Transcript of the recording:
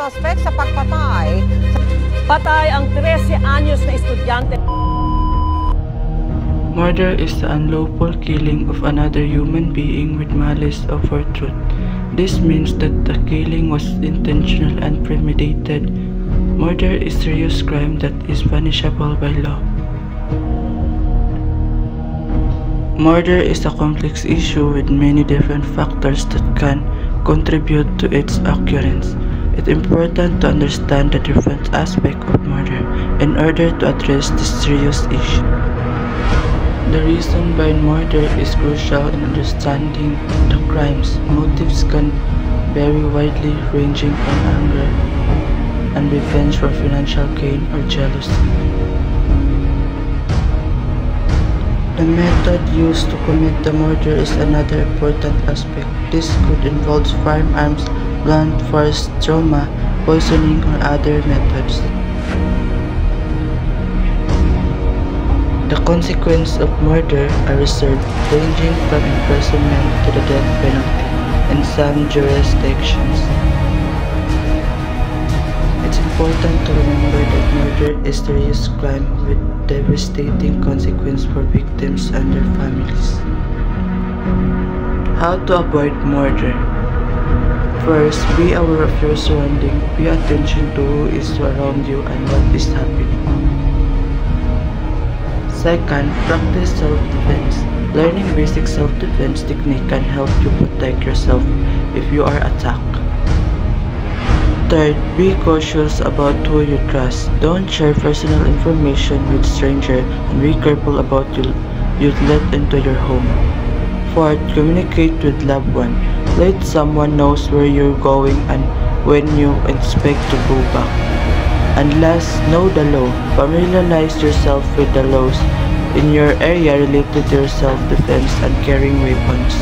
suspect sa pagpatay. Patay ang 13 anyos na estudyante. Murder is the unlawful killing of another human being with malice aforethought. This means that the killing was intentional and premeditated. Murder is a serious crime that is punishable by law. Murder is a complex issue with many different factors that can contribute to its occurrence. It's important to understand the different aspects of murder in order to address this serious issue. The reason behind murder is crucial in understanding the crimes. Motives can vary widely, ranging from anger and revenge for financial gain or jealousy. The method used to commit the murder is another important aspect. This could involve firearms, blunt force trauma, poisoning, or other methods. The consequences of murder are reserved, ranging from imprisonment to the death penalty in some jurisdictions. It's important to remember that murder is a serious crime with devastating consequences for victims and their families. How to avoid murder? First, be aware of your surroundings. Pay attention to who is around you and what is happening. Second, practice self-defense. Learning basic self-defense technique can help you protect yourself if you are attacked. Third, be cautious about who you trust. Don't share personal information with strangers and be careful about who you let into your home. Fourth, communicate with loved ones. Let someone know where you're going and when you expect to go back. And last, know the law. Familiarize yourself with the laws in your area related to your self-defense and carrying weapons.